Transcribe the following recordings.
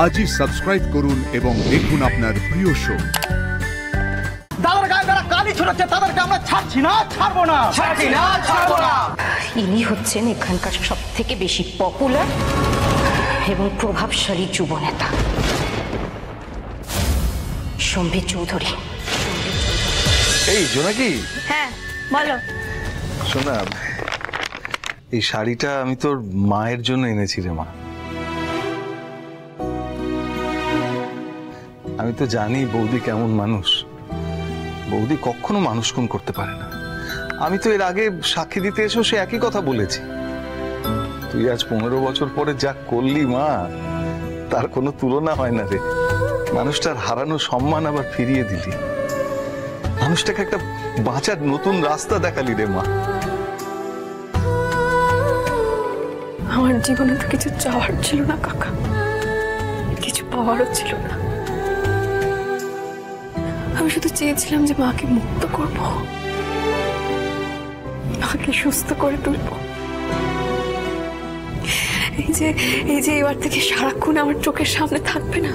আজই সাবস্ক্রাইব করুন এবং দেখুন আপনার প্রিয় শো। দাদার গায়ে যারা কালি ছড়াচ্ছে তাদেরকে আমরা ছাড়ছি না, ছাড়বো না, ছাড়ছি না, ছাড়বো না। ইনি হচ্ছেন এখানকার সব থেকে বেশি পপুলার এবং প্রভাবশালী যুব নেতা সম্বিত চৌধুরী। এই জোনাকি, হ্যাঁ বলো। শোনা, এই শাড়িটা আমি তোর মায়ের জন্য এনেছি রে মা। আমি তো জানি বৌদি কেমন মানুষ। বৌদি কখনো মানুষ খুন করতে পারে না। আমি তো এর আগে সাক্ষী দিতে এসেও সে একই কথা বলেছি। তুই আজ 15 বছর পরে যা করলি মা, তার কোনো তুলনা হয় না রে। মানুষটার হারানো সম্মান আবার ফিরিয়ে দিলি, মানুষটাকে একটা বাঁচার নতুন রাস্তা দেখালি রে মা। আমার জীবনে তো কিছু চাওয়ার ছিল না কাকা, কিছু পাওয়ারও ছিল না। আমি শুধু চেয়েছিলাম যে মাকে মুক্ত করব, মাকে সুস্থ করে তুলব। এই যে এবার থেকে সারাক্ষণ আমার চোখের সামনে থাকবে না,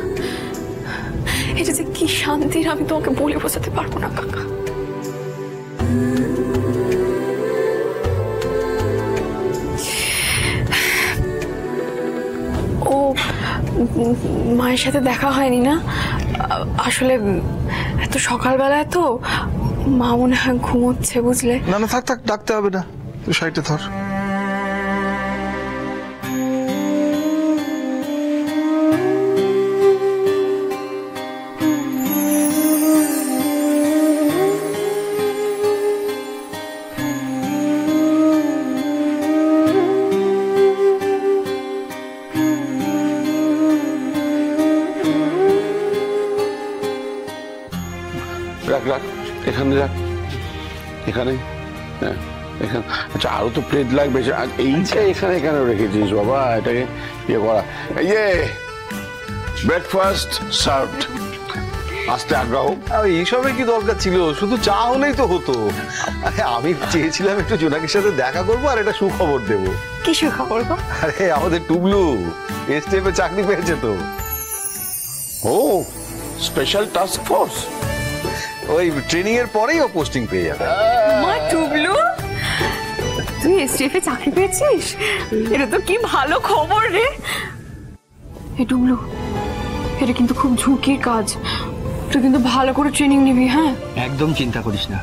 এটা যে কি শান্তির আমি তোমাকে বলে বোঝাতে পারবো না কাকা। ও মায়ের সাথে দেখা হয়নি না? আসলে এত সকালবেলায় তো মা মনে হয় ঘুমোচ্ছে, বুঝলে? না না, থাক থাক, ডাকতে হবে না, তুই শাড়িটা ধর। রাখ রাখ, এখানে রাখ, এখানে। হ্যাঁ এখানে। আচ্ছা, আরো তো প্লেট লাগবে। এইটা এখানে কেন রেখেছিস বাবা? এটাকে ইয়ে করা, ইয়ে ব্রেকফাস্ট সার্ভড। আস্তে আগ্রহ। এইসবের কি দরকার ছিল? শুধু চা হলেই তো হতো। আমি চেয়েছিলাম একটু জোনাকির সাথে দেখা করবো আর একটা সুখবর দেবো। কি সুখবর গো? আরে আমাদের টুবলু এসটিএফে চাকরি পেয়েছে তো। ও, স্পেশাল টাস্ক ফোর্স। ওই ট্রেনিং এর পরেই ও পোস্টিং পেয়ে যাবে। মা টুবলু, তুই এসটিএফ এ চাকরি পেয়েছিস? এটা তো কি ভালো খবর রে। এ টুবলু, এটা কিন্তু খুব ঝুঁকির কাজ, তুই কিন্তু ভালো করে ট্রেনিং নিবি। হ্যাঁ একদম চিন্তা করিস না,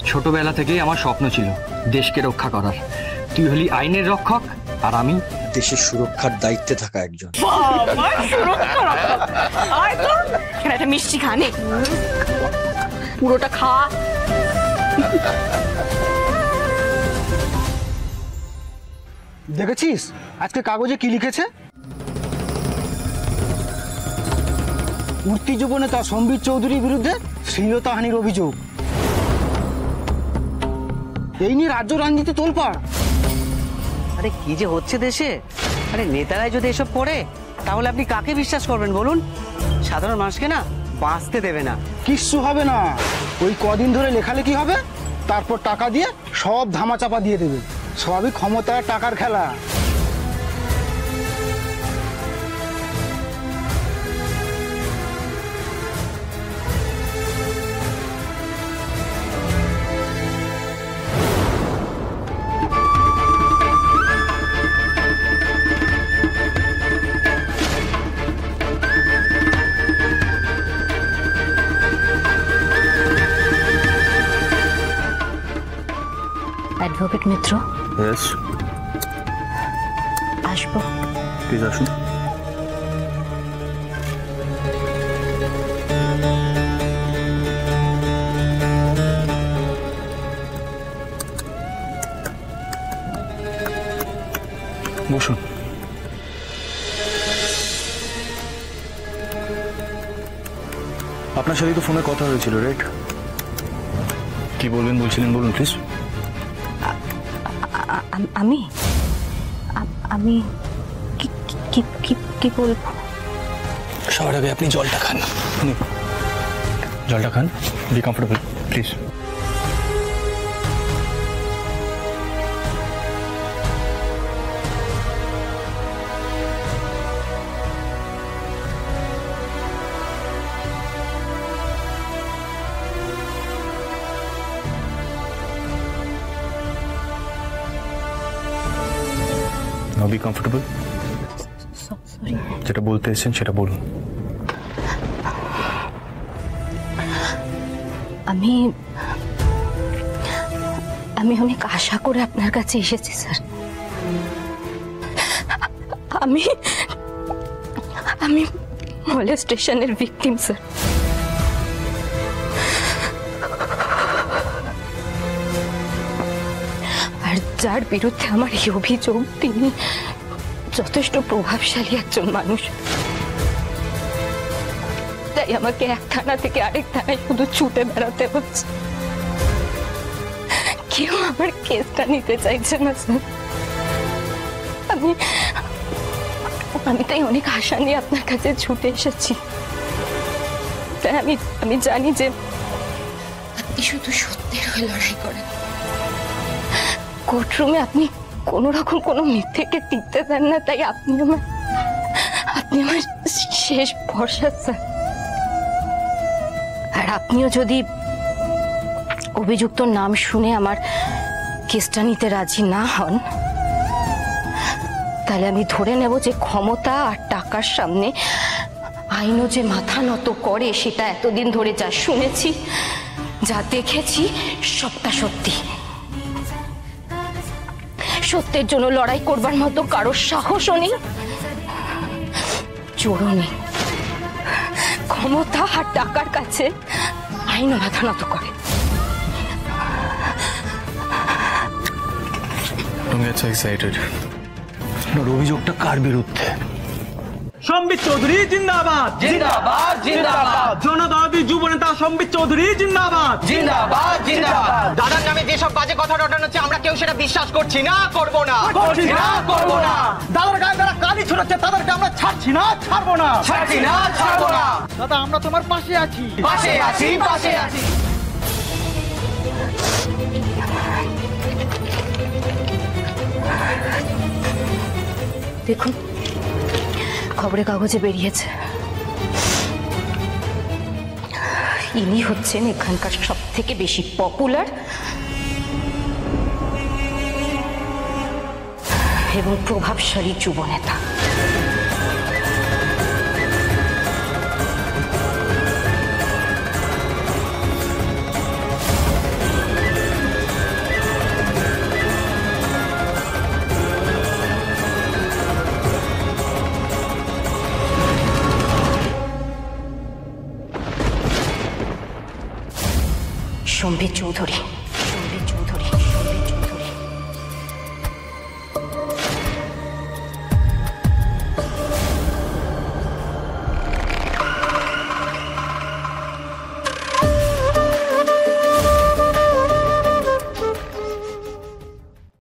ছোটবেলা থেকেই আমার স্বপ্ন ছিল দেশকে রক্ষা করার। তুই হলি আইনের রক্ষক আর আমি দেশের সুরক্ষার দায়িত্বে থাকা একজন। একটা মিষ্টি খানে পুরোটা খা। দেখেছিস আজকে কাগজে কি লিখেছে? উঠতি যুব নেতা সম্বিত চৌধুরীর বিরুদ্ধে শ্লীলতাহানির অভিযোগ। এই নিয়ে রাজ্য রাজনীতি তোলপাড়। আরে কি যে হচ্ছে দেশে! আরে নেতারাই যদি এসব করে তাহলে আপনি কাকে বিশ্বাস করবেন বলুন? সাধারণ মানুষকে না বাঁচতে দেবে না। কিচ্ছু হবে না, ওই কদিন ধরে লেখালেখি হবে, তারপর টাকা দিয়ে সব ধামাচাপা দিয়ে দেবে। স্বাভাবিক ক্ষমতা আর টাকার খেলা। অ্যাডভোকেট মিত্র, আসবো? প্লিজ আসুন। বসুন। আপনার সাথে তো ফোনে কথা হয়েছিল, রাইট? কি বলবেন বলছিলেন, বলুন প্লিজ। আমি আমি কি বলবো? সবার আগে আপনি জলটা খান। জলটা খান, be comfortable please. Now be comfortable. যেটা বলতে এসেছেন সেটা বলুন। আমি আমি অনেক আশা করে আপনার কাছে এসেছি স্যার। আমি আমি মলেস্টেশনের ভিকটিম স্যার। আর যার বিরুদ্ধে আমার এই অভিযোগ, তিনি যথেষ্ট প্রভাবশালী একজন মানুষ। তাই আমাকে এক থানা থেকে আরেক থানায় শুধু ছুটে বেড়াতে হচ্ছে। কেউ আমার কেসটা নিতে চাইছে না স্যার। আমি তাই অনেক আশা নিয়ে আপনার কাছে ছুটে এসেছি। তাই আমি জানি যে আপনি শুধু সত্যের হয়ে লড়াই করেন। কোর্টরুমে আপনি কোনো রকম কোনো মিথ্যেকে টিকতে দেন না। তাই আপনি আমার শেষ ভরসা স্যার। আর আপনিও যদি অভিযুক্ত নাম শুনে আমার কেসটা নিতে রাজি না হন, তাহলে আমি ধরে নেব যে ক্ষমতা আর টাকার সামনে আইনও যে মাথা নত করে, সেটা এতদিন ধরে যা শুনেছি, যা দেখেছি, সবটা সত্যি। সত্যের জন্য লড়াই করবার মতো কারোর সাহসও নেই, জোরও নেই। ক্ষমতা আর টাকার কাছে আইনও মাথা নত করে। আমি আচ্ছা এক্সাইটেড। আপনার অভিযোগটা কার বিরুদ্ধে? সম্বিত চৌধুরী জিন্দাবাদ, জিন্দাবাদ, জিন্দাবাদ। জনদরদি যুব নেতা সম্বিত চৌধুরী জিন্দাবাদ, জিন্দাবাদ, জিন্দাবাদ। দাদার নামে যেসব বাজে কথা রটানো হচ্ছে, আমরা কেউ সেটা বিশ্বাস করছি না, করবো না, করছি না, করবো না। দাদার গায়ে যারা কালি ছড়াচ্ছে তাদেরকে আমরা ছাড়ছি না, ছাড়বো না, ছাড়ছি না, ছাড়বো না। দাদা আমরা তোমার পাশে আছি, পাশে আছি, পাশে আছি। দেখুন, খবরের কাগজে বেরিয়েছে, ইনি হচ্ছেন এখানকার সব থেকে বেশি পপুলার এবং প্রভাবশালী যুব নেতা। সম্বিত চৌধুরী।